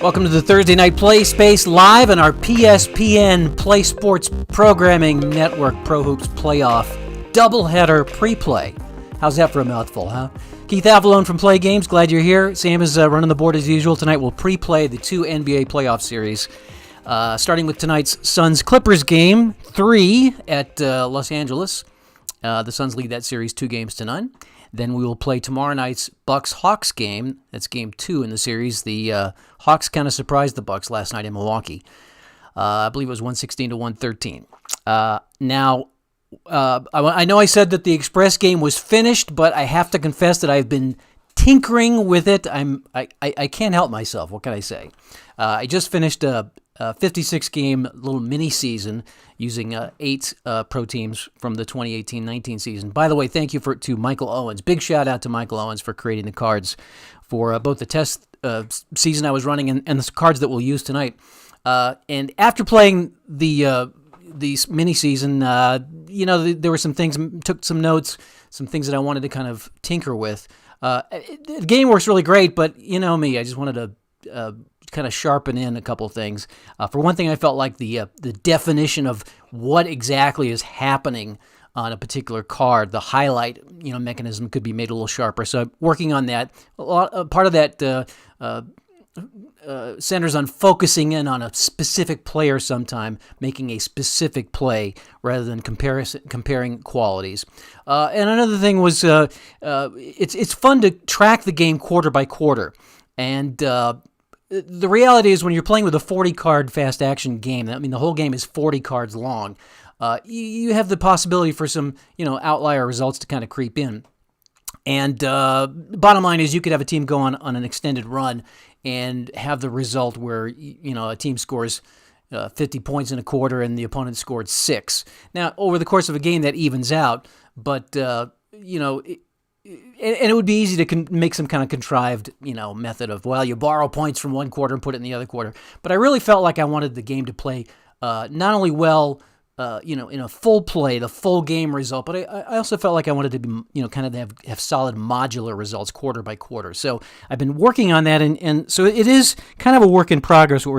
Welcome to the Thursday Night Play Space live on our PSPN Play Sports Programming Network Pro Hoops Playoff Doubleheader Pre-Play. How's that for a mouthful, huh? Keith Avalone from Play Games, glad you're here. Sam is running the board as usual. Tonight we'll pre-play the two NBA playoff series, starting with tonight's Suns-Clippers game 3 at Los Angeles. The Suns lead that series 2-0. Then we will play tomorrow night's Bucks-Hawks game. That's game 2 in the series. The Hawks kind of surprised the Bucks last night in Milwaukee. I believe it was 116-113. Now, I know I said that the Express game was finished, but I have to confess that I've been tinkering with it. I can't help myself. What can I say? I just finished a 56-game little mini-season using 8 pro teams from the 2018-19 season. By the way, thank you to Michael Owens. Big shout-out to Michael Owens for creating the cards for both the test season I was running and the cards that we'll use tonight. And after playing the mini-season, there were some things, took some notes, some things that I wanted to kind of tinker with. The game works really great, but you know me, I just wanted to kind of sharpen in a couple of things. For one thing, I felt like the definition of what exactly is happening on a particular card, the highlight mechanism could be made a little sharper. So I'm working on that. Part of that centers on focusing in on a specific player sometime, making a specific play rather than comparing qualities. And another thing was it's fun to track the game quarter by quarter. And the reality is when you're playing with a 40-card fast action game, I mean, the whole game is 40 cards long, you have the possibility for some, outlier results to kind of creep in. And bottom line is you could have a team go on an extended run and have the result where, a team scores 50 points in a quarter and the opponent scored 6. Now, over the course of a game, that evens out, but, and it would be easy to make some kind of contrived, method of, you borrow points from one quarter and put it in the other quarter. But I really felt like I wanted the game to play not only well, in a full play, the full game result, but I also felt like I wanted to be, kind of have solid modular results quarter by quarter. So I've been working on that, and so it is kind of a work in progress what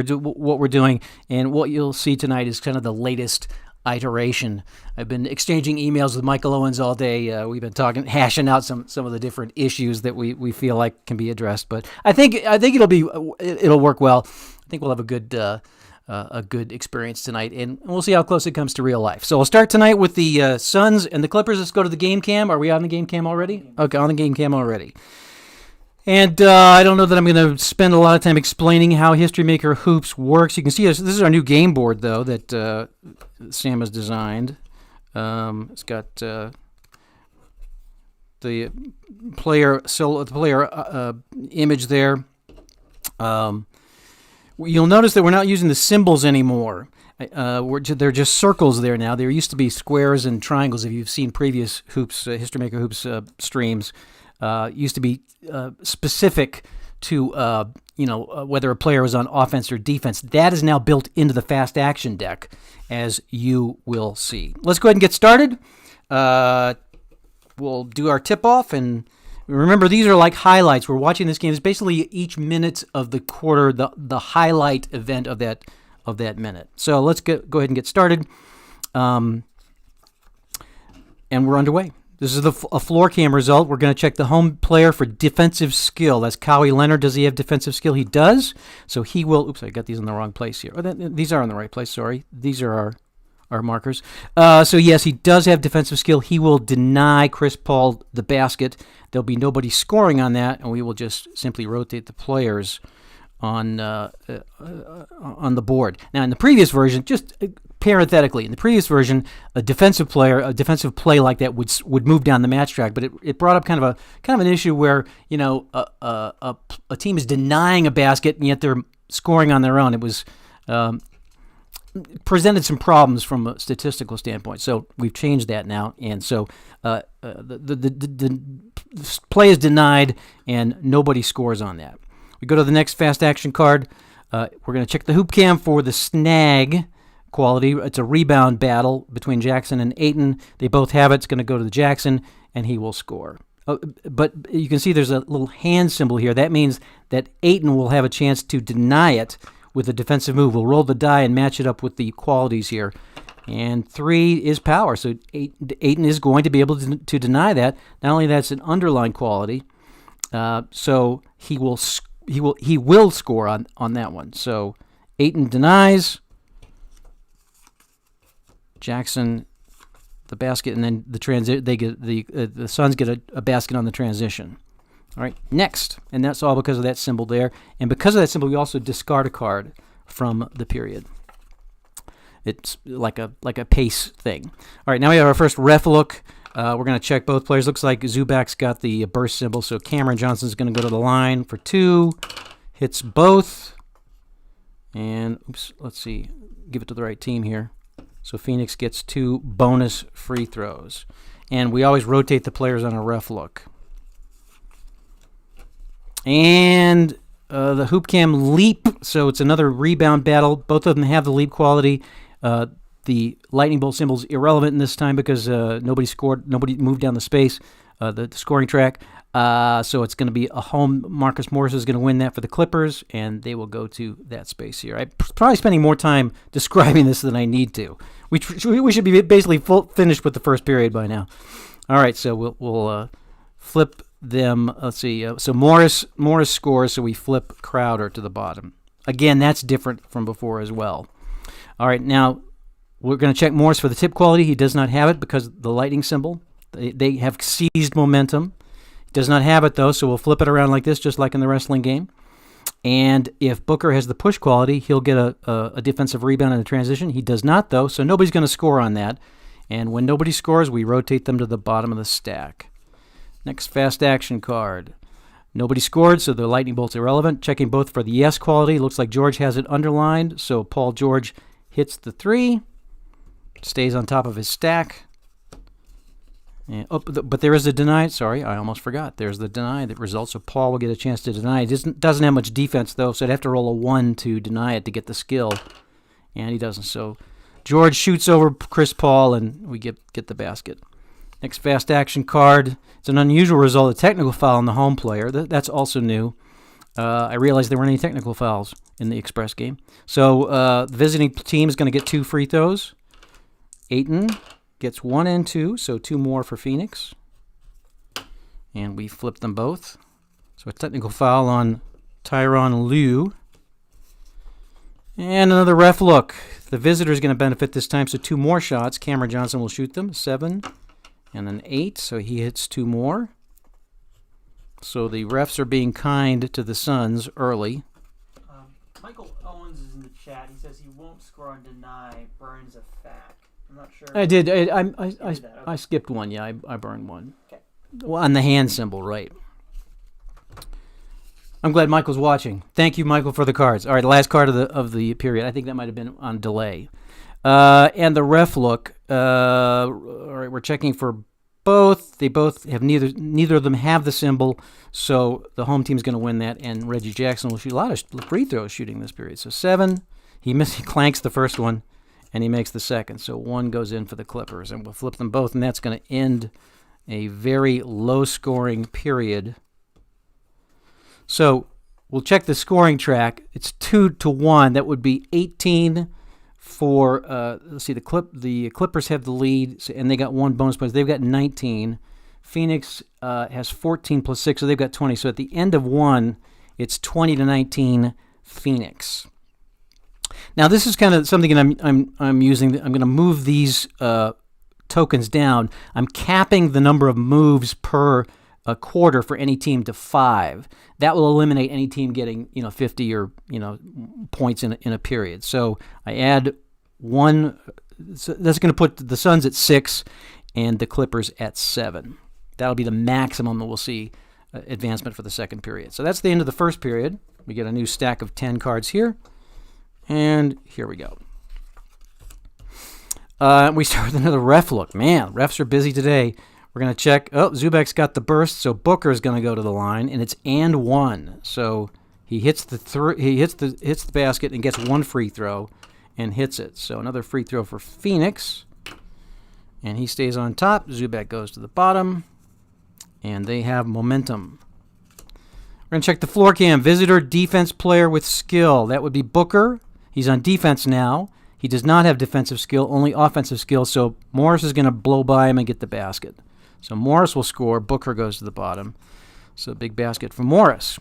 we're doing, and what you'll see tonight is kind of the latest iteration. I've been exchanging emails with Michael Owens all day. We've been hashing out some of the different issues that we feel like can be addressed. But I think it'll work well. I think we'll have a good experience tonight, and we'll see how close it comes to real life. So we'll start tonight with the Suns and the Clippers. Let's go to the game cam. Are we on the game cam already? Okay, on the game cam already. And I don't know that I'm going to spend a lot of time explaining how History Maker Hoops works. You can see this is our new game board, though, that Sam has designed. It's got the player image there. You'll notice that we're not using the symbols anymore. They're just circles there now. There used to be squares and triangles. If you've seen previous Hoops, History Maker Hoops streams, used to be specific to whether a player was on offense or defense. That is now built into the fast action deck, as you will see. Let's go ahead and get started. We'll do our tip-off, and remember, these are like highlights. We're watching this game. It's basically each minute of the quarter, the highlight event of that minute. So let's go ahead and get started, and we're underway. This is a floor cam result. We're going to check the home player for defensive skill. That's Kawhi Leonard. Does he have defensive skill? He does. So he will. Oops, I got these in the wrong place here. These are in the right place. Sorry. These are our markers. So yes, he does have defensive skill. He will deny Chris Paul the basket. There'll be nobody scoring on that, and we will just simply rotate the players on the board. Now, in the previous version, just parenthetically, in the previous version, a defensive play like that would move down the match track, but it brought up kind of an issue where a team is denying a basket and yet they're scoring on their own. It was presented some problems from a statistical standpoint. So we've changed that now, and so the play is denied and nobody scores on that. We go to the next fast action card. We're going to check the hoop cam for the snag quality. It's a rebound battle between Jackson and Ayton. They both have it. It's going to go to the Jackson, and he will score. but you can see there's a little hand symbol here. That means that Ayton will have a chance to deny it with a defensive move. We'll roll the die and match it up with the qualities here. And 3 is power, so Ayton is going to be able to deny that. Not only that's an underlying quality, so he will score on that one. So Ayton denies, Jackson the basket, and then the Suns get a basket on the transition. All right, next, and that's all because of that symbol there, and because of that symbol, we also discard a card from the period. It's like a pace thing. All right, now we have our first ref look. We're going to check both players. Looks like Zubac's got the burst symbol, so Cameron Johnson's going to go to the line for 2. Hits both. And, oops, let's see. Give it to the right team here. So Phoenix gets 2 bonus free throws. And we always rotate the players on a ref look. And the hoop cam leap, so it's another rebound battle. Both of them have the leap quality. The lightning bolt symbol's irrelevant in this time because nobody scored, nobody moved down the space, the scoring track. So it's going to be a home. Marcus Morris is going to win that for the Clippers, and they will go to that space here. I'm probably spending more time describing this than I need to. We should be basically finished with the first period by now. All right, so we'll flip them. Let's see. So Morris scores, so we flip Crowder to the bottom. Again, that's different from before as well. All right, now we're going to check Morris for the tip quality. He does not have it because of the lightning symbol. They have seized momentum. He does not have it, though, so we'll flip it around like this, just like in the wrestling game. And if Booker has the push quality, he'll get a defensive rebound in the transition. He does not, though, so nobody's going to score on that. And when nobody scores, we rotate them to the bottom of the stack. Next fast action card. Nobody scored, so the lightning bolt's irrelevant. Checking both for the yes quality. Looks like George has it underlined, so Paul George hits the 3, stays on top of his stack. And, but there is a deny. Sorry, I almost forgot. There's the deny that results, so Paul will get a chance to deny. He doesn't have much defense, though, so I'd have to roll a 1 to deny it to get the skill, and he doesn't. So George shoots over Chris Paul, and we get the basket. Next fast action card. It's an unusual result, a technical foul on the home player. That's also new. I realized there weren't any technical fouls in the Express game. So the visiting team is going to get 2 free throws. Ayton gets 1 and 2, so 2 more for Phoenix. And we flip them both. So a technical foul on Tyronn Lue. And another ref look. The visitor is going to benefit this time, so 2 more shots. Cameron Johnson will shoot them, 7 and then 8, so he hits 2 more. So the refs are being kind to the Suns early. Michael Owens is in the chat. He says he won't score on deny. Burns a fact. I'm not sure. I did. I skipped one. Yeah, I burned one. Okay. Well, on the hand symbol, right. I'm glad Michael's watching. Thank you, Michael, for the cards. All right, the last card of the period. I think that might have been on delay. And the ref look. All right, we're checking for both. They both have neither of them have the symbol, so the home team's going to win that. And Reggie Jackson will shoot a lot of free throws shooting this period. So 7. He clanks the first one, and he makes the second. So 1 goes in for the Clippers, and we'll flip them both, and that's going to end a very low-scoring period. So we'll check the scoring track. It's 2-1. That would be 18 for, let's see, the Clippers have the lead, and they got 1 bonus point. They've got 19. Phoenix has 14 plus 6, so they've got 20. So at the end of 1, it's 20-19 Phoenix. Now this is kind of something that I'm using. I'm going to move these tokens down. I'm capping the number of moves per a quarter for any team to 5. That will eliminate any team getting 50 or points in a period. So I add 1. So that's going to put the Suns at 6 and the Clippers at 7. That'll be the maximum that we'll see advancement for the second period. So that's the end of the first period. We get a new stack of 10 cards here, and here we go. We start with another ref look. Man, refs are busy today. We're going to check. Oh, Zubac's got the burst, so Booker is going to go to the line, and it's and 1. So he hits the basket and gets 1 free throw and hits it. So another free throw for Phoenix, and he stays on top. Zubac goes to the bottom, and they have momentum. We're going to check the floor cam. Visitor defense player with skill. That would be Booker. He's on defense now. He does not have defensive skill, only offensive skill, so Morris is going to blow by him and get the basket. So Morris will score. Booker goes to the bottom. So big basket for Morris.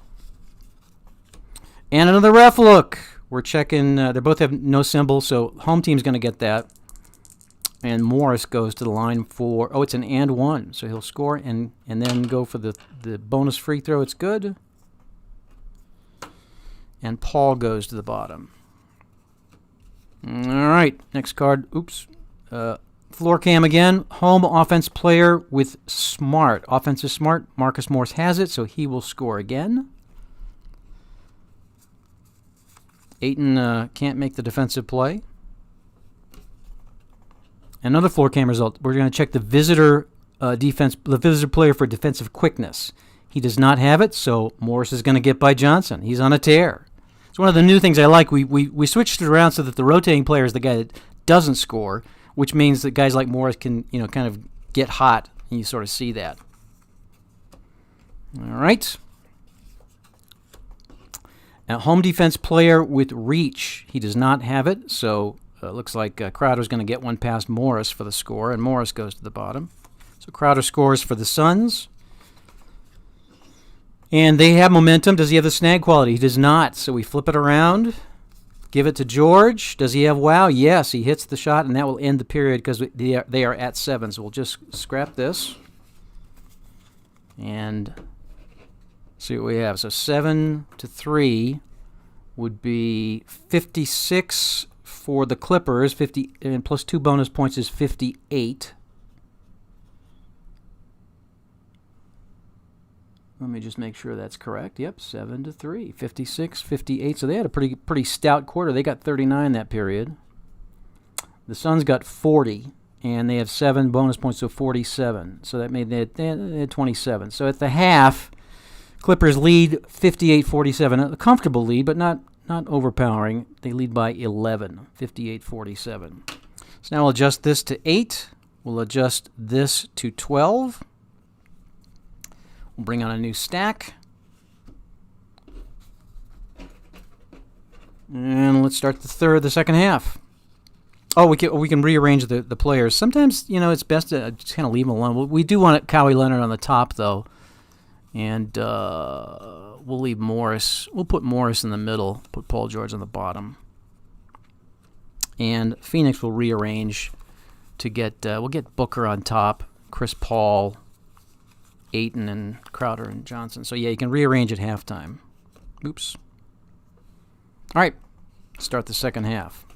And another ref look. We're checking. They both have no symbol, so home team's going to get that. And Morris goes to the line for, oh, it's an and one. So he'll score and then go for the bonus free throw. It's good. And Paul goes to the bottom. All right, next card. Oops. Floor cam again. Home offense player with smart. Offense is smart. Marcus Morris has it, so he will score again. Ayton can't make the defensive play. Another floor cam result. We're going to check the visitor the visitor player for defensive quickness. He does not have it, so Morris is going to get by Johnson. He's on a tear. It's one of the new things I like. We switched it around so that the rotating player is the guy that doesn't score, which means that guys like Morris can, kind of get hot, and you sort of see that. All right. A home defense player with reach. He does not have it, so it looks like Crowder's going to get one past Morris for the score, and Morris goes to the bottom. So Crowder scores for the Suns. And they have momentum. Does he have the snag quality? He does not. So we flip it around. Give it to George. Does he have wow? Yes, he hits the shot, and that will end the period because they are at 7. So we'll just scrap this and see what we have. So 7-3 would be 56 for the Clippers. 50 and plus 2 bonus points is 58. Let me just make sure that's correct. Yep, 7-3, 56, 58. So they had a pretty stout quarter. They got 39 that period. The Suns got 40, and they have 7 bonus points, so 47. So that made they had 27. So at the half, Clippers lead 58-47. A comfortable lead, but not overpowering. They lead by 11, 58-47. So now we'll adjust this to 8. We'll adjust this to 12. We'll bring on a new stack. And let's start the second half. Oh, we can rearrange the players. Sometimes, it's best to just kind of leave them alone. We do want Kawhi Leonard on the top, though. And we'll leave Morris. We'll put Morris in the middle, put Paul George on the bottom. And Phoenix will rearrange to we'll get Booker on top, Chris Paul, Ayton, and Crowder and Johnson. So, yeah, you can rearrange at halftime. Oops. All right, start the second half.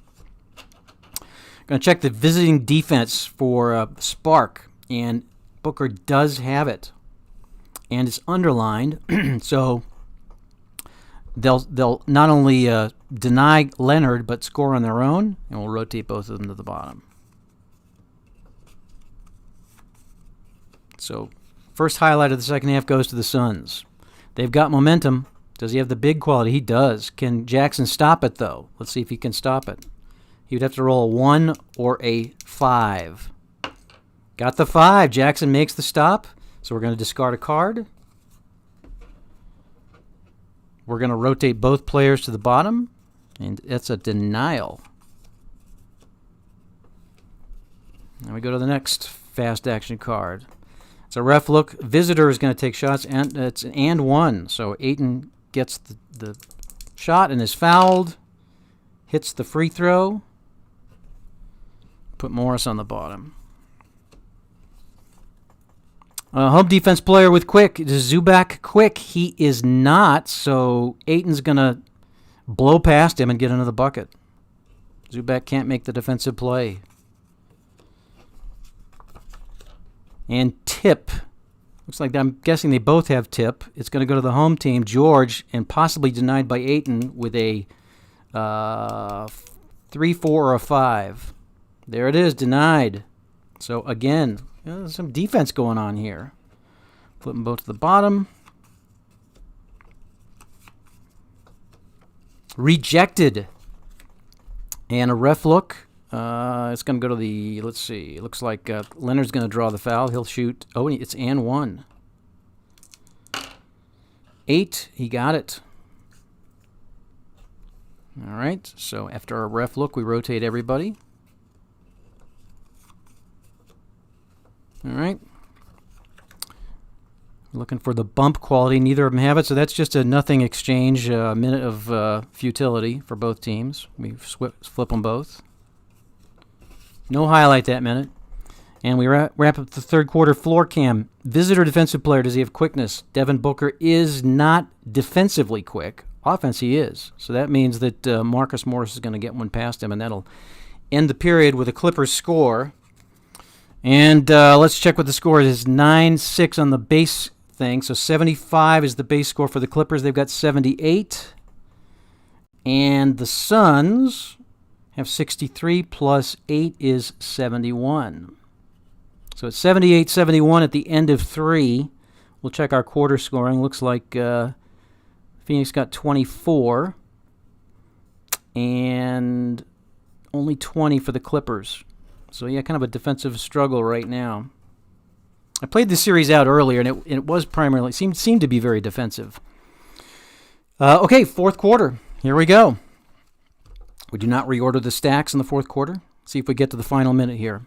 Going to check the visiting defense for Spark, and Booker does have it. And it's underlined, so they'll not only deny Leonard, but score on their own, and we'll rotate both of them to the bottom. So, first highlight of the second half goes to the Suns. They've got momentum. Does he have the big quality? He does. Can Jackson stop it, though? Let's see if he can stop it. He would have to roll a 1 or a 5. Got the 5. Jackson makes the stop. So we're going to discard a card. We're going to rotate both players to the bottom. And that's a denial. Now we go to the next fast action card. It's a ref look. Visitor is going to take shots, and it's an and one. So Ayton gets the shot and is fouled. Hits the free throw. Put Morris on the bottom. Home defense player with quick. Is Zubac quick? He is not, so Ayton's going to blow past him and get another bucket. Zubac can't make the defensive play. And tip. Looks like I'm guessing they both have tip. It's going to go to the home team, George, and possibly denied by Ayton with a 3, 4, or a 5. There it is, denied. So again, there's some defense going on here. Flip them both to the bottom. Rejected. And a ref look. It's going to go to the, let's see, it looks like Leonard's going to draw the foul. He'll shoot. Oh, it's and one. 8. He got it. All right. So after our ref look, we rotate everybody. All right. Looking for the bump quality. Neither of them have it, so that's just a nothing exchange, a minute of futility for both teams. We flip them both. No highlight that minute. And we wrap up the third quarter floor cam. Visitor defensive player, does he have quickness? Devin Booker is not defensively quick. Offense, he is. So that means that Marcus Morris is going to get one past him, and that'll end the period with a Clippers score. And let's check what the score is. 9-6 on the base thing. So 75 is the base score for the Clippers. They've got 78. And the Suns have 63 plus 8 is 71. So it's 78-71 at the end of 3. We'll check our quarter scoring. Looks like Phoenix got 24. And only 20 for the Clippers. So, yeah, kind of a defensive struggle right now. I played this series out earlier, and it was primarily, seemed to be very defensive. Okay, fourth quarter. Here we go. We do not reorder the stacks in the fourth quarter. See if we get to the final minute here.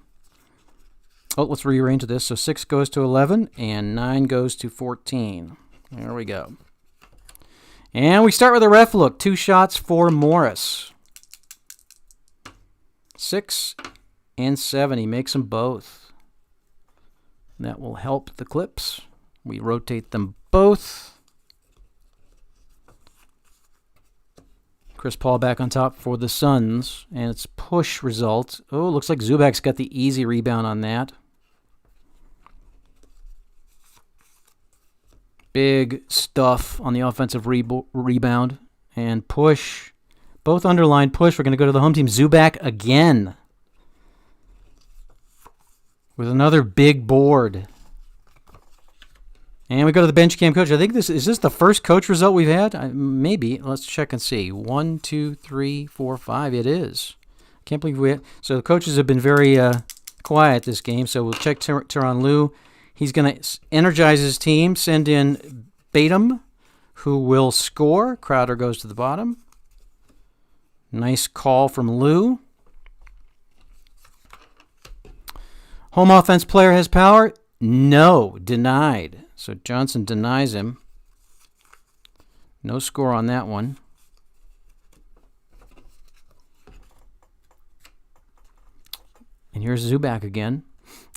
Oh, let's rearrange this. So 6 goes to 11, and 9 goes to 14. There we go. And we start with a ref look. 2 shots for Morris. 6 and 7. He makes them both. That will help the Clips. We rotate them both. Chris Paul back on top for the Suns, and it's push result. Oh, looks like Zubac's got the easy rebound on that. Big stuff on the offensive rebound and push. Both underlined push. We're going to go to the home team. Zubac again with another big board. And we go to the bench cam coach. I think is this the first coach result we've had? Maybe. Let's check and see. 1, 2, 3, 4, 5. It is. Can't believe we had. So the coaches have been very quiet this game. So we'll check Tyronn Lue. He's going to energize his team, send in Batum, who will score. Crowder goes to the bottom. Nice call from Lue. Home offense player has power? No, denied. So Johnson denies him. No score on that one. And here's Zubac again.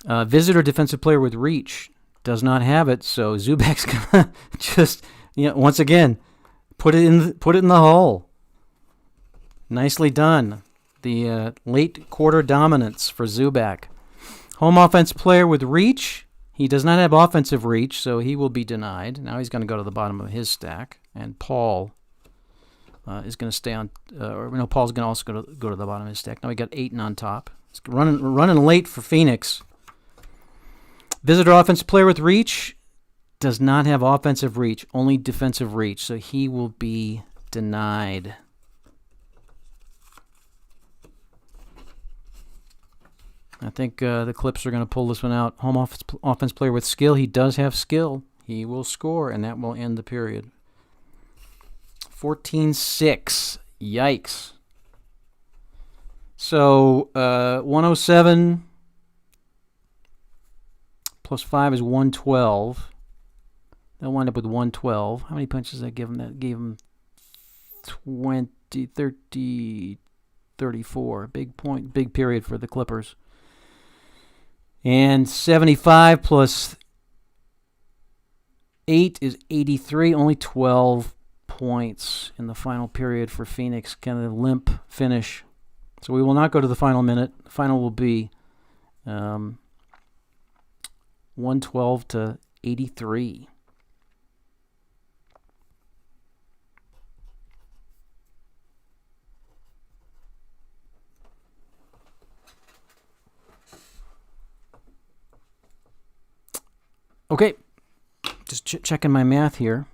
Visitor defensive player with reach does not have it, so Zubac's gonna just, once again, put it in the hole. Nicely done. The late quarter dominance for Zubac. Home offense player with reach. He does not have offensive reach, so he will be denied. Now he's going to go to the bottom of his stack, and Paul is going to stay on. Paul's going to also go to the bottom of his stack. Now we got Ayton on top. It's running late for Phoenix. Visitor offensive player with reach does not have offensive reach, only defensive reach, so he will be denied. I think the Clips are going to pull this one out. Home offense player with skill. He does have skill. He will score, and that will end the period. 14-6. Yikes. So 107 plus 5 is 112. They'll wind up with 112. How many punches did that give him? That gave him 20, 30, 34. Big period for the Clippers. And 75 plus 8 is 83. Only 12 points in the final period for Phoenix. Kind of limp finish. So we will not go to the final minute. The final will be 112 to 83. Okay, just checking my math here.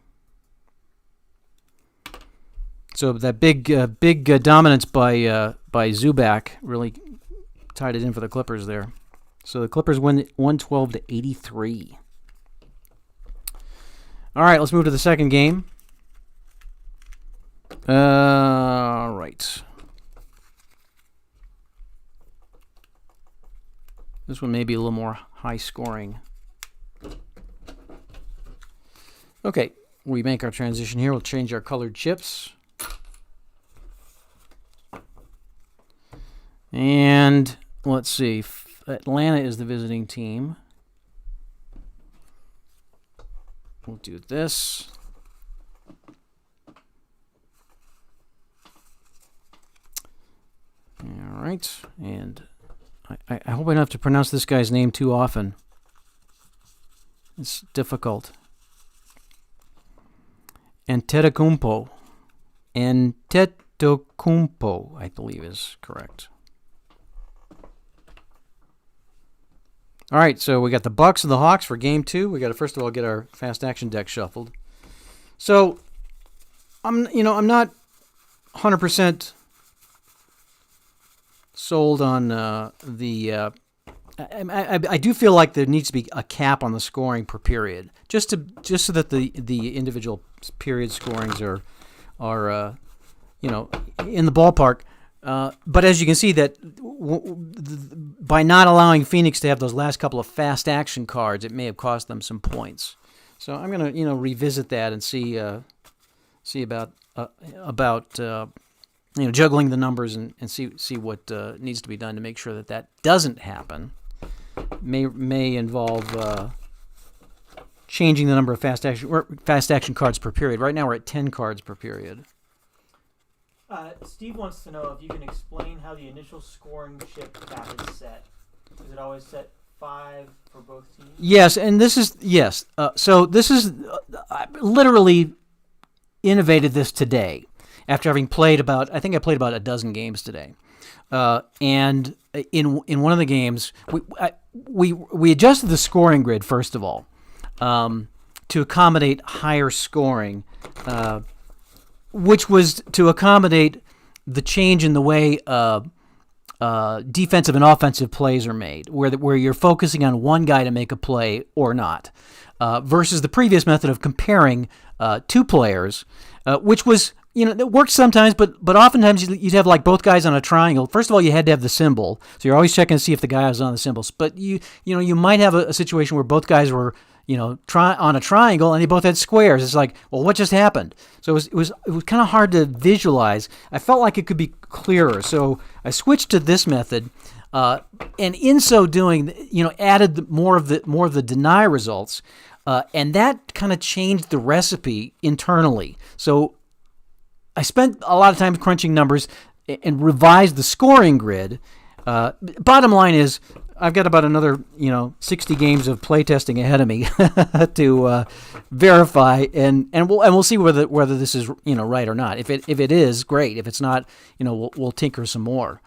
So that big dominance by Zubac really tied it in for the Clippers there. So the Clippers win 112 to 83. All right, let's move to the second game. Right. This one may be a little more high scoring. Okay, we make our transition here. We'll change our colored chips. And let's see. Atlanta is the visiting team. We'll do this. All right, and I hope I don't have to pronounce this guy's name too often. It's difficult. Antetokounmpo. Antetokounmpo, I believe is correct. All right, so we got the Bucks and the Hawks for Game 2. We got to first of all get our fast action deck shuffled. So, I'm not 100% sold on the. I do feel like there needs to be a cap on the scoring per period, just so that the individual period scorings are in the ballpark. But as you can see, that by not allowing Phoenix to have those last couple of fast action cards, it may have cost them some points. So I'm going to revisit that and see about juggling the numbers and see what needs to be done to make sure that doesn't happen. May involve changing the number of fast action cards per period. Right now we're at 10 cards per period. Steve wants to know if you can explain how the initial scoring chip cap is set. Is it always set 5 for both teams? Yes, and this is so this is I literally innovated this today after having played about a dozen games today, and in one of the games we adjusted the scoring grid first of all to accommodate higher scoring. Which was to accommodate the change in the way defensive and offensive plays are made, where you're focusing on one guy to make a play or not, versus the previous method of comparing two players, which was it worked sometimes, but oftentimes you'd have like both guys on a triangle. First of all, you had to have the symbol, so you're always checking to see if the guy was on the symbols. But you might have a situation where both guys were on a triangle, and they both had squares. It's like, well, what just happened? So it was kind of hard to visualize. I felt like it could be clearer, so I switched to this method, and in so doing, added more of the deny results, and that kind of changed the recipe internally. So I spent a lot of time crunching numbers and revised the scoring grid. Bottom line is, I've got about another 60 games of playtesting ahead of me to verify, and we'll see whether this is right or not. If it is, great. If it's not, we'll tinker some more.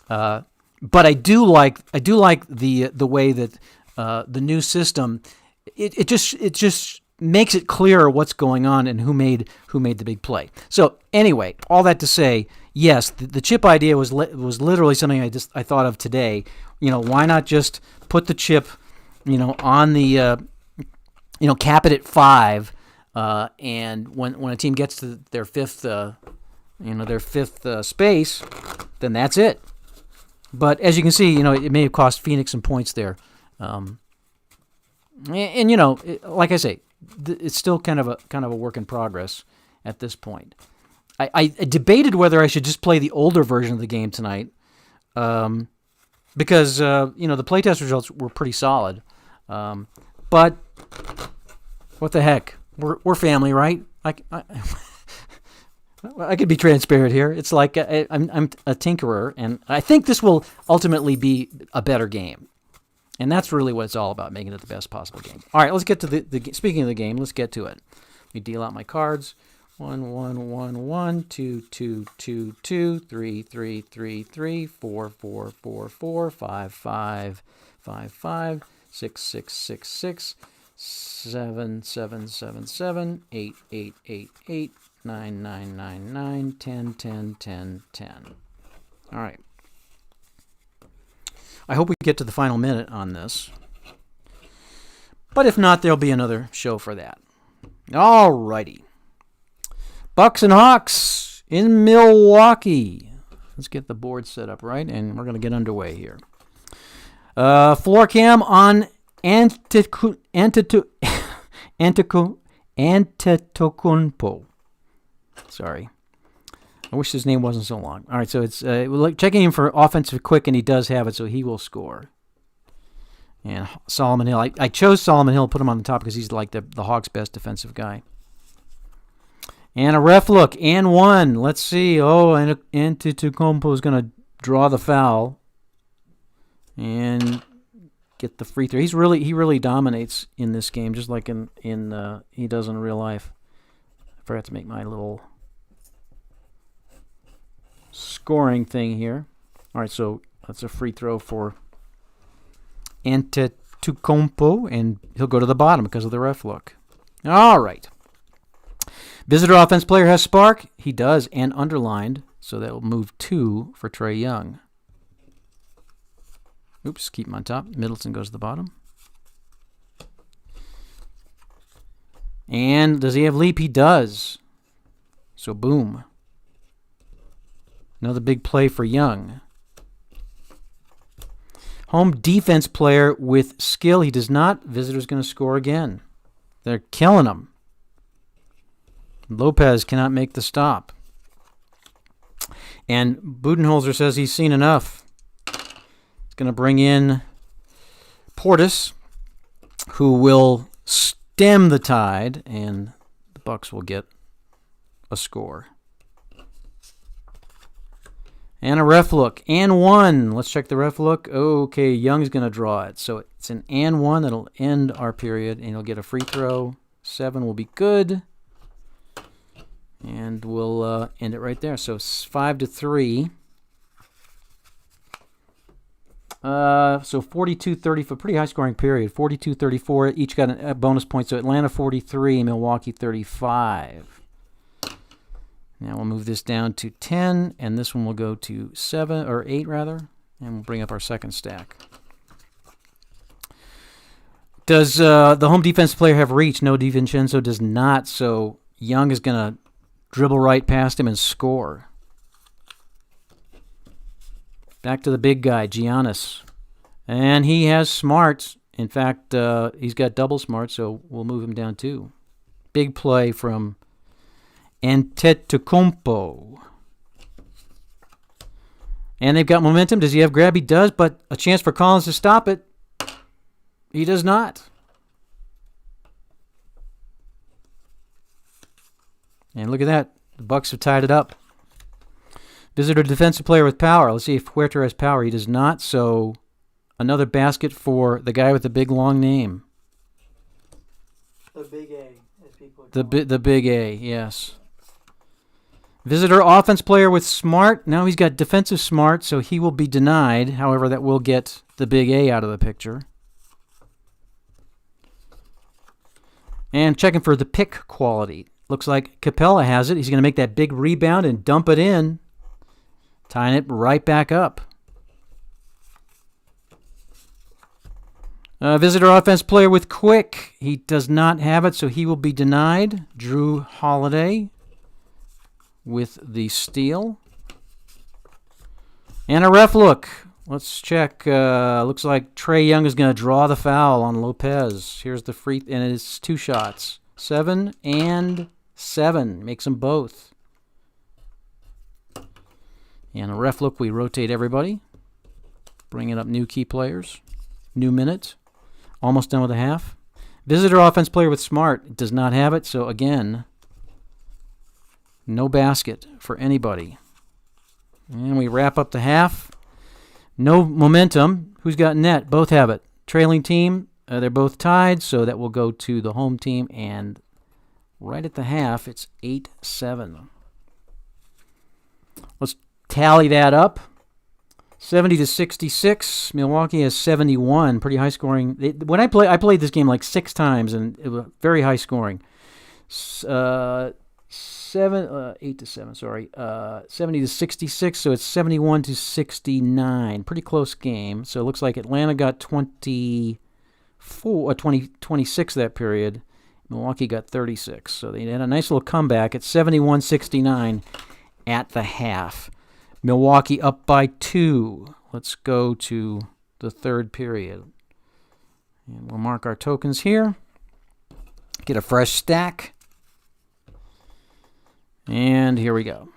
But I do like the way that the new system it just makes it clearer what's going on and who made the big play. So anyway, all that to say, yes, the chip idea was literally something I thought of today. Why not just put the chip, on the, cap it at 5, and when a team gets to their fifth space, then that's it. But as you can see, it may have cost Phoenix some points there, and like I say, it's still kind of a work in progress at this point. I debated whether I should just play the older version of the game tonight, because the playtest results were pretty solid. But what the heck? We're family, right? I could be transparent here. It's like I'm a tinkerer, and I think this will ultimately be a better game. And that's really what it's all about, making it the best possible game. All right, let's get to the speaking of the game, let's get to it. Let me deal out my cards. 1, 1, 1, 1, 2, 2, 2, 2, 3, 3, 3, 3, 4, 4, 4, 4, 5, 5, 5, 5, 6, 6, 6, 6, 7, 7, 7, 7, 8, 8, 8, 8, 9, 9, 9, 9, 10, 10, 10, 10. All right. I hope we get to the final minute on this. But if not, there'll be another show for that. All righty. Bucks and Hawks in Milwaukee. Let's get the board set up right, and we're going to get underway here. Floor cam on Antetokounmpo. Sorry. I wish his name wasn't so long. All right, so it's checking him for offensive quick, and he does have it, so he will score. And Solomon Hill. I chose Solomon Hill, put him on the top because he's like the Hawks' best defensive guy. And a ref look, and one. Let's see. Oh, and Antetokounmpo is going to draw the foul and get the free throw. He really dominates in this game, just like in he does in real life. I forgot to make my little scoring thing here. All right, so that's a free throw for Antetokounmpo, and he'll go to the bottom because of the ref look. All right. Visitor offense player has spark. He does, and underlined, so that will move 2 for Trae Young. Oops, keep him on top. Middleton goes to the bottom. And does he have leap? He does. So boom. Another big play for Young. Home defense player with skill. He does not. Visitor's going to score again. They're killing him. Lopez cannot make the stop. And Budenholzer says he's seen enough. He's going to bring in Portis, who will stem the tide, and the Bucks will get a score. And a ref look. And one. Let's check the ref look. Okay, Young's going to draw it. So it's an and one that'll end our period, and he'll get a free throw. 7 will be good. And we'll end it right there. So 5-3. So 42-30 for a pretty high-scoring period. 42-34. Each got a bonus point. So Atlanta 43, Milwaukee 35. Now we'll move this down to 10, and this one will go to 7 or 8 rather, and we'll bring up our second stack. Does the home defense player have reach? No, DiVincenzo does not. So Young is going to dribble right past him and score. Back to the big guy, Giannis. And he has smarts. In fact, he's got double smart, so we'll move him down too. Big play from Antetokounmpo. And they've got momentum. Does he have grab? He does, but a chance for Collins to stop it. He does not. And look at that. The Bucks have tied it up. Visitor defensive player with power. Let's see if Huerter has power. He does not, so another basket for the guy with the big, long name. The big A, as people call The big A, yes. Visitor offense player with smart. Now he's got defensive smart, so he will be denied. However, that will get the big A out of the picture. And checking for the pick quality. Looks like Capella has it. He's going to make that big rebound and dump it in. Tying it right back up. Visitor offense player with quick. He does not have it, so he will be denied. Drew Holiday with the steal. And a ref look. Let's check. Looks like Trae Young is going to draw the foul on Lopez. Here's the free, and it's 2 shots. 7 and 7. Makes them both. And a ref look, we rotate everybody. Bringing up new key players. New minute. Almost done with a half. Visitor offense player with smart. Does not have it, so again, no basket for anybody. And we wrap up the half. No momentum. Who's got net? Both have it. Trailing team, they're both tied, so that will go to the home team. And right at the half, it's 8-7. Let's tally that up. 70-66. Milwaukee has 71. Pretty high scoring. When I played this game like 6 times, and it was very high scoring. 8-7. Sorry, 70-66. So it's 71-69. Pretty close game. So it looks like Atlanta got 26 that period, Milwaukee got 36. So they had a nice little comeback at 71-69 at the half. Milwaukee up by 2. Let's go to the third period. And we'll mark our tokens here. Get a fresh stack. And here we go.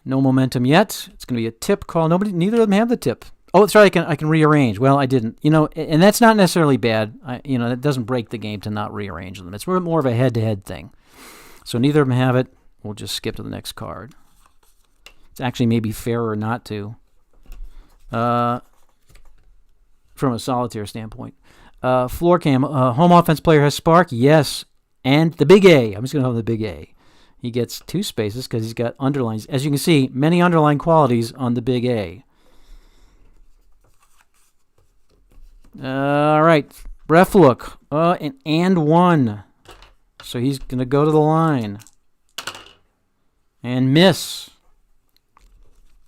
No momentum yet. It's going to be a tip call. Neither of them have the tip. Oh, that's right. I can rearrange. Well, I didn't. And that's not necessarily bad. That doesn't break the game to not rearrange them. It's more of a head-to-head thing. So neither of them have it. We'll just skip to the next card. It's actually maybe fairer not to. From a solitaire standpoint. Floor cam. Home offense player has spark. Yes. And the big A. I'm just going to have the big A. He gets 2 spaces because he's got underlines. As you can see, many underline qualities on the big A. All right. Ref look. And 1. So he's going to go to the line. And miss.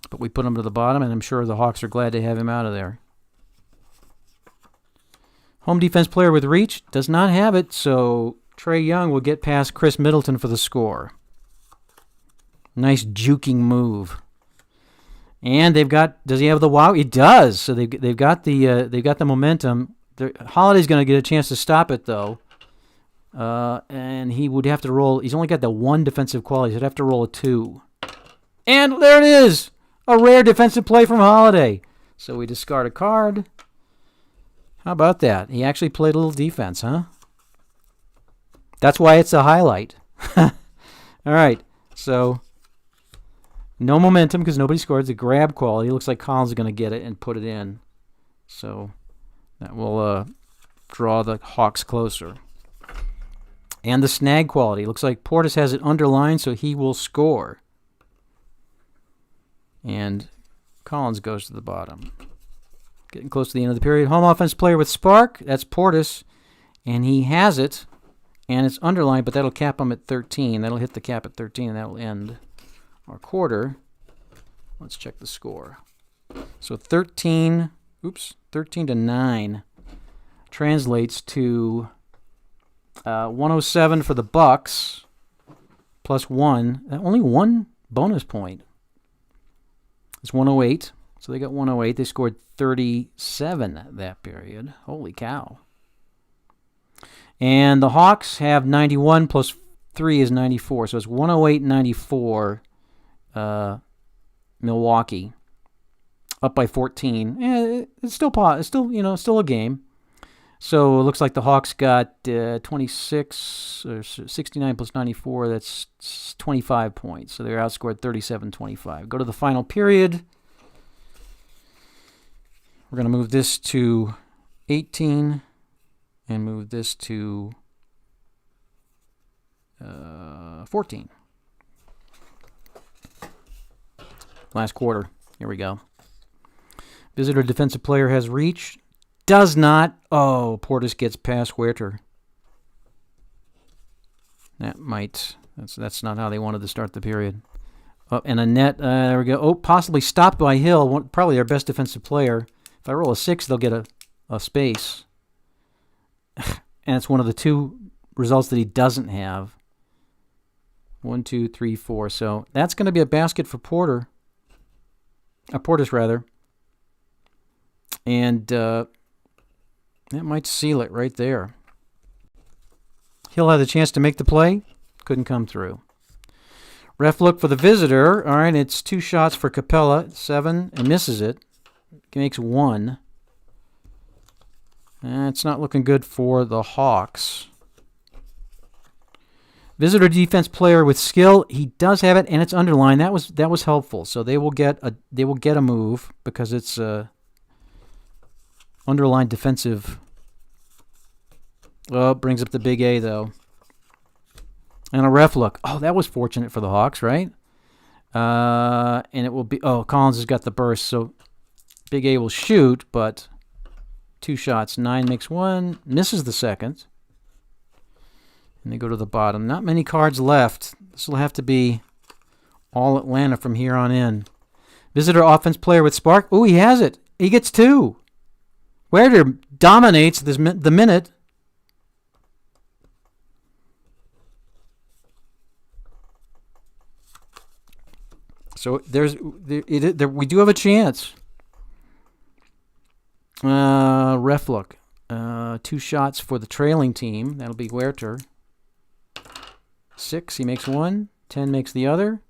But we put him to the bottom, and I'm sure the Hawks are glad to have him out of there. Home defense player with reach does not have it, so Trae Young will get past Chris Middleton for the score. Nice juking move. And they've got. Does he have the wow? He does. So they've got the momentum. Holiday's going to get a chance to stop it though. And he would have to roll. He's only got the 1 defensive quality. He'd have to roll a 2. And there it is. A rare defensive play from Holiday. So we discard a card. How about that? He actually played a little defense, huh? That's why it's a highlight. All right. So no momentum because nobody scored. It's a grab quality. It looks like Collins is going to get it and put it in. So that will draw the Hawks closer. And the snag quality. Looks like Portis has it underlined, so he will score. And Collins goes to the bottom. Getting close to the end of the period. Home offense player with spark. That's Portis. And he has it. And it's underlined, but that'll cap him at 13. That'll hit the cap at 13, and that'll end our quarter. Let's check the score. So 13 to 9 translates to 107 for the Bucks plus 1. Only 1 bonus point. It's 108. So they got 108. They scored 37 that period. Holy cow. And the Hawks have 91 plus 3 is 94. So it's 108-94 Milwaukee. Up by 14. It's still a game. So it looks like the Hawks got 26 or 69 plus 94. That's 25 points. So they're outscored 37-25. Go to the final period. We're going to move this to 18 and move this to 14. Last quarter. Here we go. Visitor defensive player has reach. Does not. Oh, Portis gets past Huerter. That's not how they wanted to start the period. Oh, and a net. There we go. Oh, possibly stopped by Hill. Probably their best defensive player. If I roll a 6, they'll get a space. And it's one of the 2 results that he doesn't have. 1, 2, 3, 4. So that's going to be a basket for Portis, rather. And that might seal it right there. He'll have the chance to make the play. Couldn't come through. Ref look for the visitor. All right, it's 2 shots for Capella. 7, and misses it. He makes 1. And it's not looking good for the Hawks. Visitor defense player with skill. He does have it, and it's underlined. That was helpful. So they will get a move because it's underlined defensive. Well, brings up the big A though. And a ref look. Oh, that was fortunate for the Hawks, right? And it will be. Oh, Collins has got the burst, so big A will shoot, but 2 shots. 9 makes 1, misses the second. And they go to the bottom. Not many cards left. This will have to be all Atlanta from here on in. Visitor offense player with spark. Oh, he has it. He gets 2. Huerter dominates the minute. So we do have a chance. Ref look. 2 shots for the trailing team. That'll be Werter. 6, he makes one. 10 makes the other.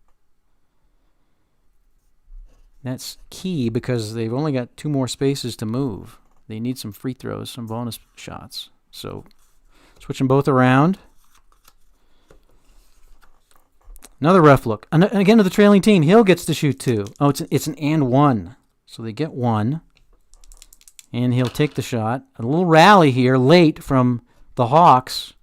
That's key because they've only got 2 more spaces to move. They need some free throws, some bonus shots. So switch them both around. Another ref look. And again to the trailing team. Hill gets to shoot 2. Oh, it's an and 1. So they get 1. And he'll take the shot. A little rally here late from the Hawks.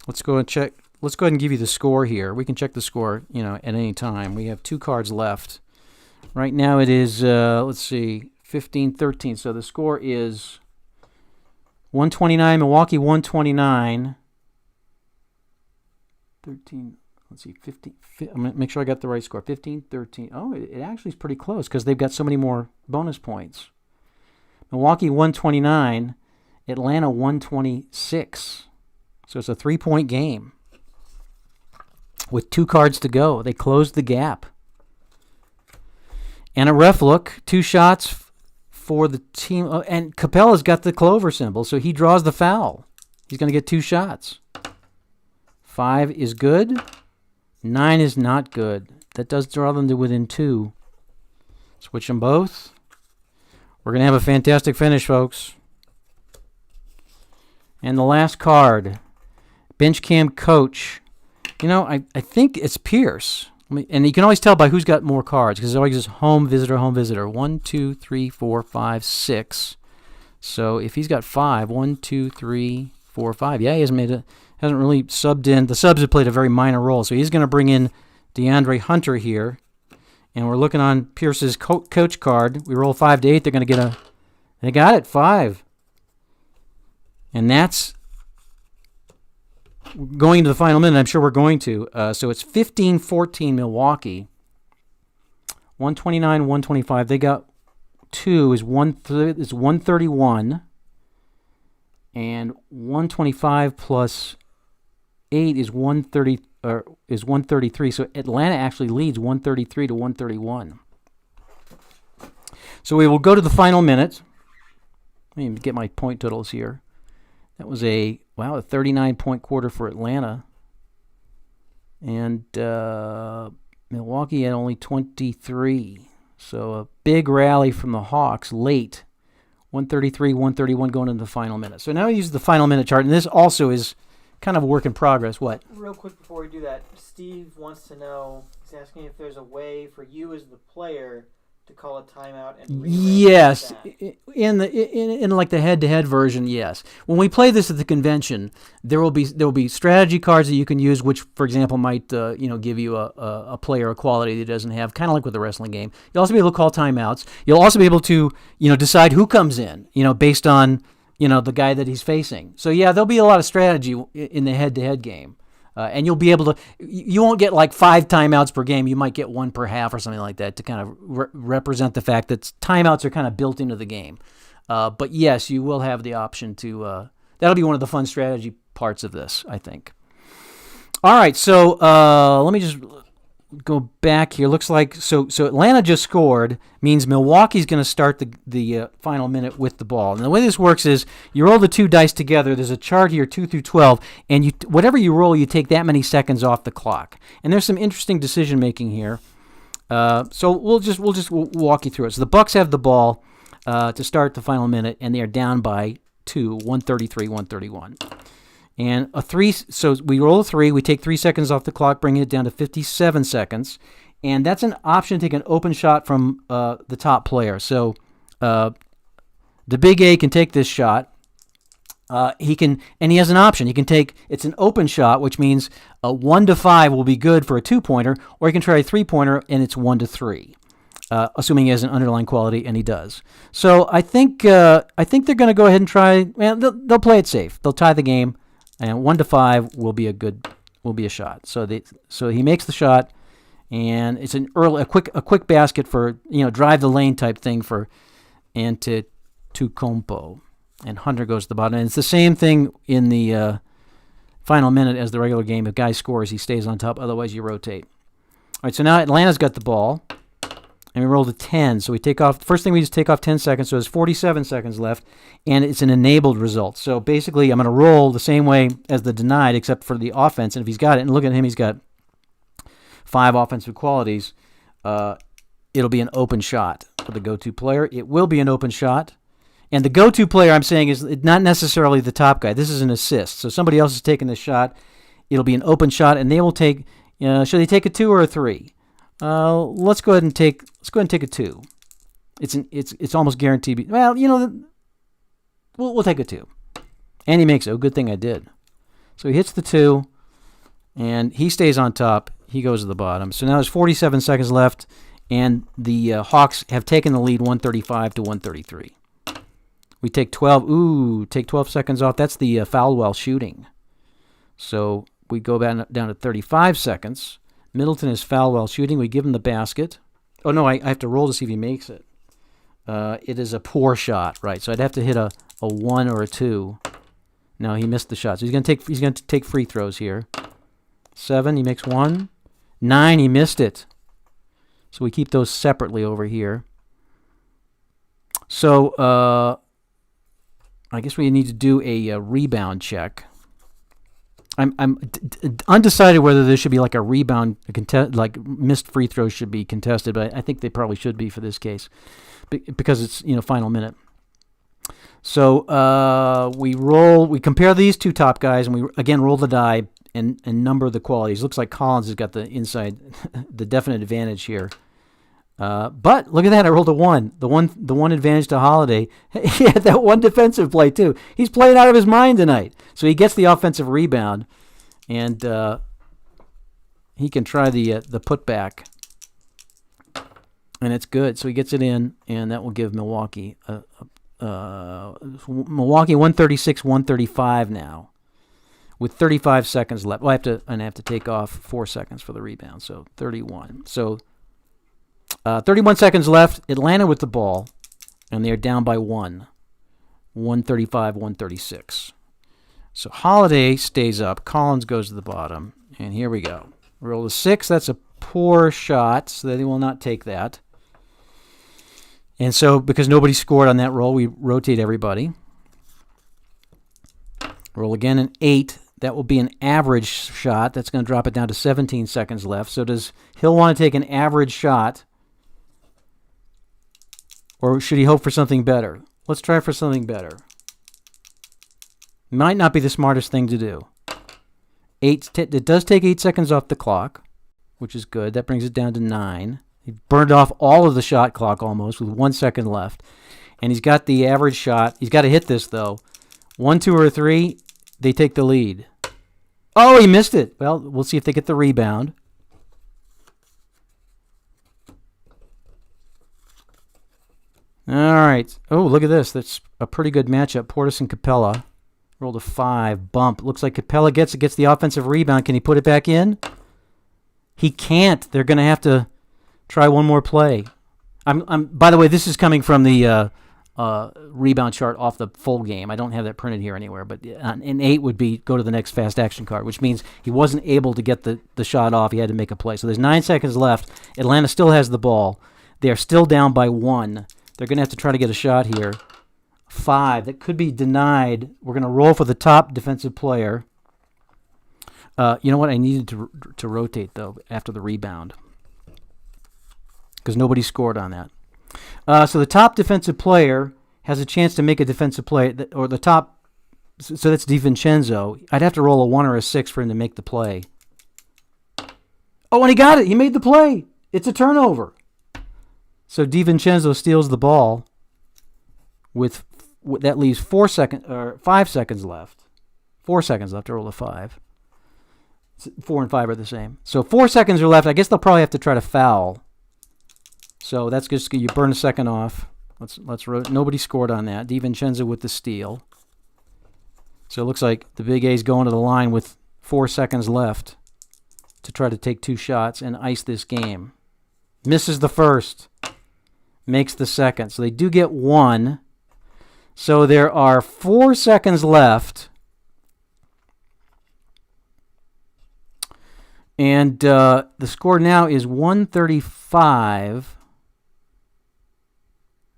Let's go and check. Let's go ahead and give you the score here. We can check the score, at any time. We have 2 cards left. Right now it is, let's see, 15-13. So the score is 129, Milwaukee 129. 13, let's see, 15. I'm going to make sure I got the right score. 15-13. Oh, it actually is pretty close because they've got so many more bonus points. Milwaukee 129, Atlanta 126. So it's a 3-point game. With 2 cards to go, they closed the gap. And a ref look, 2 shots for the team. Oh, and Capella's got the clover symbol, so he draws the foul. He's going to get 2 shots. 5 is good. 9 is not good. That does draw them to within 2. Switch them both. We're going to have a fantastic finish, folks. And the last card, bench cam coach. I think it's Pierce. And you can always tell by who's got more cards because it always is home, visitor, home, visitor. 1, 2, 3, 4, 5, 6. So if he's got 5, 1, 2, 3, 4, 5. Yeah, he hasn't really subbed in. The subs have played a very minor role. So he's going to bring in DeAndre Hunter here. And we're looking on Pierce's coach card. We roll 5 to 8. They're going to get they got it, 5. And that's going to the final minute. I'm sure we're going to. So it's 15-14 Milwaukee. 129, 125. They got 2 is 131. And 125 plus 8 is 133. So Atlanta actually leads 133 to 131. So we will go to the final minute. Let me get my point totals here. That was a 39-point quarter for Atlanta. And Milwaukee had only 23. So a big rally from the Hawks late. 133, 131 going into the final minute. So now we use the final minute chart. And this also is kind of a work in progress. What? Real quick before we do that, Steve wants to know, he's asking if there's a way for you as the player to call a timeout and yes, in like the head-to-head version, yes. When we play this at the convention, there will be strategy cards that you can use, which, for example, might give you a player a quality that doesn't have, kind of like with the wrestling game. You'll also be able to call timeouts. You'll also be able to decide who comes in, based on the guy that he's facing. So yeah, there'll be a lot of strategy in the head-to-head game. And you'll be able to, you won't get like 5 timeouts per game. You might get 1 per half or something like that to kind of represent the fact that timeouts are kind of built into the game. But yes, you will have the option to, that'll be one of the fun strategy parts of this, I think. All right, so let me just go back here. Looks like, so Atlanta just scored, means Milwaukee's going to start the final minute with the ball. And the way this works is you roll the 2 dice together. There's a chart here, 2 through 12, and whatever you roll, you take that many seconds off the clock. And there's some interesting decision making here. So we'll just walk you through it. So the Bucks have the ball to start the final minute, and they are down by 2, 133, 131. And a 3, so we roll a 3, we take 3 seconds off the clock, bringing it down to 57 seconds. And that's an option to take an open shot from the top player. So the big A can take this shot. He has an option. He can take, it's an open shot, which means a 1 to 5 will be good for a 2-pointer, or he can try a 3-pointer and it's 1 to 3. Assuming he has an underlying quality, and he does. So I think they're going to go ahead and try. Well, they'll play it safe. They'll tie the game. And 1 to 5 will be a shot. So he makes the shot, and it's a quick basket for drive the lane type thing for Antetokounmpo, and Hunter goes to the bottom. And it's the same thing in the final minute as the regular game. If guy scores, he stays on top. Otherwise, you rotate. right, so now Atlanta's got the ball, and we rolled a 10. So we take off. First thing we do is take off 10 seconds, so there's 47 seconds left, and it's an enabled result. So basically, I'm going to roll the same way as the denied, except for the offense. And if he's got it, and look at him, he's got 5 offensive qualities. It'll be an open shot for the go-to player. It will be an open shot. And the go-to player, I'm saying, is not necessarily the top guy. This is an assist. So somebody else is taking the shot. It'll be an open shot, and they will take. Should they take a 2 or a 3? Let's go ahead and take a 2. It's almost guaranteed. Well, we'll take a 2. And he makes it. Oh, good thing I did. So he hits the 2, and he stays on top. He goes to the bottom. So now there's 47 seconds left, and the Hawks have taken the lead 135 to 133. We take 12. Ooh, take 12 seconds off. That's the foul while shooting. So we go down to 35 seconds. Middleton is foul while shooting. We give him the basket. Oh, no, I have to roll to see if he makes it. It is a poor shot, right? So I'd have to hit a 1 or a 2. No, he missed the shot. So he's going to take free throws here. 7, he makes 1. 9, he missed it. So we keep those separately over here. So I guess we need to do a rebound check. I'm undecided whether there should be like a rebound, like missed free throws should be contested, but I think they probably should be for this case because it's final minute. So we compare these 2 top guys, and we again roll the die and number the qualities. Looks like Collins has got the the definite advantage here. But look at that, I rolled a 1. The one advantage to Holiday. He had that one defensive play too. He's playing out of his mind tonight. So he gets the offensive rebound, and he can try the putback, and it's good. So he gets it in, and that will give Milwaukee 136-135 now, with 35 seconds left. Well, I have to take off 4 seconds for the rebound, so 31. So 31 seconds left. Atlanta with the ball, and they're down by 1. 135-136. So Holiday stays up. Collins goes to the bottom. And here we go. Roll a 6. That's a poor shot, so they will not take that. And so because nobody scored on that roll, we rotate everybody. Roll again an 8. That will be an average shot. That's going to drop it down to 17 seconds left. So does Hill want to take an average shot, or should he hope for something better? Let's try for something better. Might not be the smartest thing to do. It does take 8 seconds off the clock, which is good. That brings it down to 9. He burned off all of the shot clock almost with 1 second left. And he's got the average shot. He's got to hit this, though. 1, 2, or 3, they take the lead. Oh, he missed it. Well, we'll see if they get the rebound. All right. Oh, look at this. That's a pretty good matchup. Portis and Capella. Rolled a 5. Bump. Looks like Capella gets the offensive rebound. Can he put it back in? He can't. They're going to have to try one more play. By the way, this is coming from the rebound chart off the full game. I don't have that printed here anywhere, but an 8 would be go to the next fast action card, which means he wasn't able to get the shot off. He had to make a play. So there's 9 seconds left. Atlanta still has the ball. They're still down by 1. They're going to have to try to get a shot here. 5. That could be denied. We're going to roll for the top defensive player. You know what? I needed to rotate, though, after the rebound, because nobody scored on that. So the top defensive player has a chance to make a defensive play, or the top. So that's DiVincenzo. I'd have to roll a 1 or a 6 for him to make the play. Oh, and he got it. He made the play. It's a turnover. So DiVincenzo steals the ball with that leaves 5 seconds left. 4 seconds left to roll a 5. 4 and 5 are the same. So 4 seconds are left. I guess they'll probably have to try to foul. So that's just you burn a second off. Nobody scored on that. DiVincenzo with the steal. So it looks like the Big A's going to the line with 4 seconds left to try to take 2 shots and ice this game. Misses the first. Makes the second. So they do get 1. So there are 4 seconds left And the score now is 135.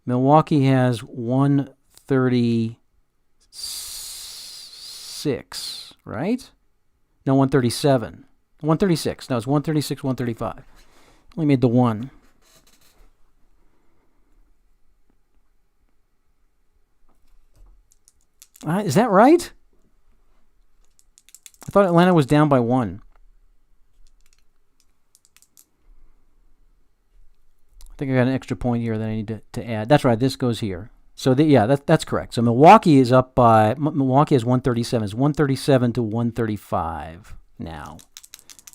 Milwaukee has 136, right? No, 137. 136. No, it's 136, 135. Only made the one. Is that right? I thought Atlanta was down by 1. I think I got an extra point here that I need to add. That's right. This goes here. So that's correct. So Milwaukee is up by Milwaukee has 137. It's 137 to 135 now.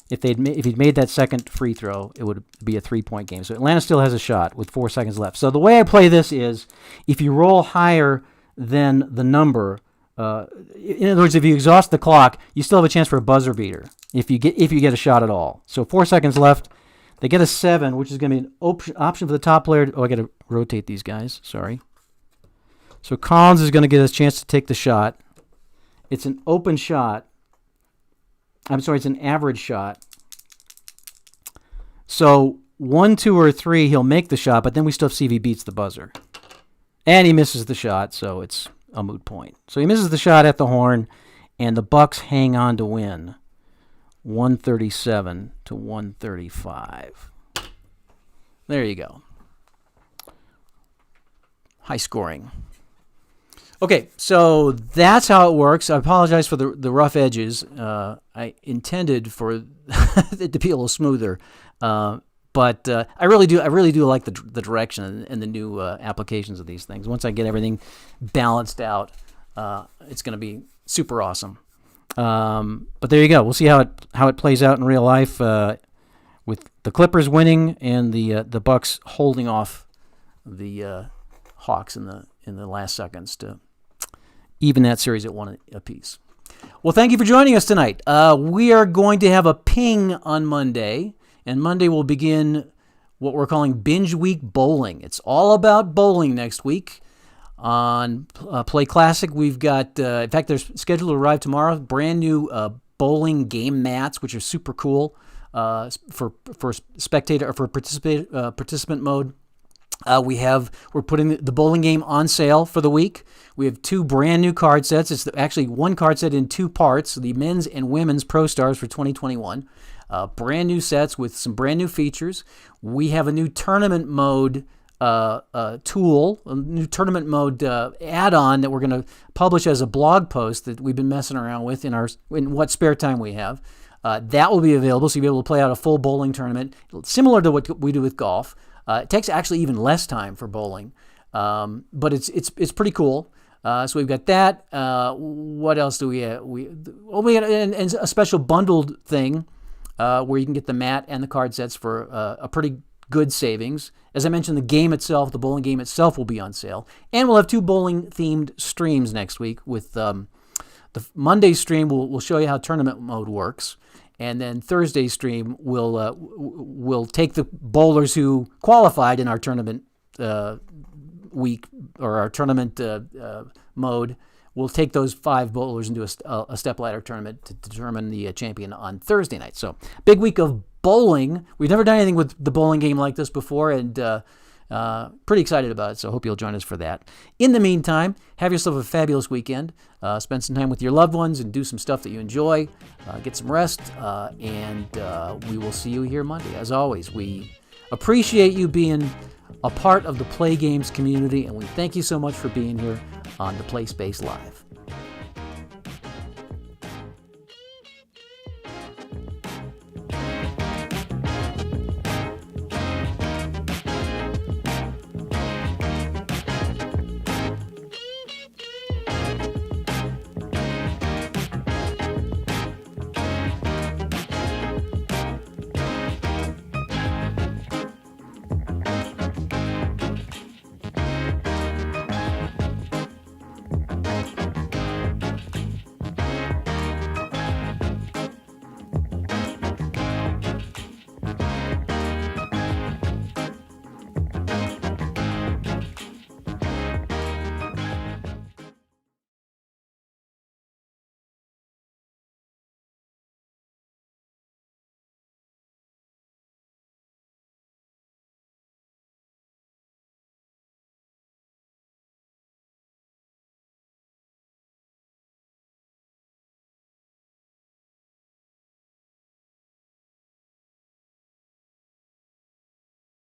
If he'd made that second free throw, it would be a 3-point game. So Atlanta still has a shot with 4 seconds left. So the way I play this is, if you roll higher than the number, in other words, if you exhaust the clock, you still have a chance for a buzzer beater if you get a shot at all. So 4 seconds left. They get a 7, which is going to be an option for the top player. I got to rotate these guys. Sorry. So Collins is going to get a chance to take the shot. It's an open shot. I'm sorry, it's an average shot. So 1, 2, or 3, he'll make the shot, but then we still have to see if he beats the buzzer. And he misses the shot, so it's a moot point. So he misses the shot at the horn, and the Bucks hang on to win 137 to 135. There you go. High scoring. Okay, so that's how it works. I apologize for the rough edges. I intended for it to be a little smoother, but I really do like the direction and the new applications of these things. Once I get everything balanced out, it's going to be super awesome. But there you go. We'll see how it plays out in real life, with the Clippers winning and the Bucks holding off the Hawks in the last seconds to even that series at 1 apiece. Well, thank you for joining us tonight. We are going to have a ping on Monday, and Monday will begin what we're calling Binge Week Bowling. It's all about bowling next week. On Play Classic, we've got, in fact, they're scheduled to arrive tomorrow, brand new bowling game mats, which are super cool for spectator or for participant mode. We're putting the bowling game on sale for the week. We have 2 brand new card sets. It's actually 1 card set in 2 parts, the men's and women's Pro Stars for 2021. Brand new sets with some brand new features. We have a new tournament mode tool, a new tournament mode add-on that we're going to publish as a blog post that we've been messing around with in what spare time we have. That will be available, so you'll be able to play out a full bowling tournament, similar to what we do with golf. It takes actually even less time for bowling, but it's pretty cool. So we've got that. What else do we have? We got and a special bundled thing where you can get the mat and the card sets for a pretty good savings. As I mentioned, the bowling game itself will be on sale. And we'll have 2 bowling-themed streams next week. With the Monday stream, we'll show you how tournament mode works. And then Thursday's stream will take the bowlers who qualified in our tournament week, or our tournament mode. We'll take those 5 bowlers into a stepladder tournament to determine the champion on Thursday night. So, big week of bowling. We've never done anything with the bowling game like this before, and pretty excited about it, so I hope you'll join us for that. In the meantime, have yourself a fabulous weekend. Spend some time with your loved ones and do some stuff that you enjoy. Get some rest, and we will see you here Monday. As always, we appreciate you being a part of the Play Games community, and we thank you so much for being here on the Play Space Live.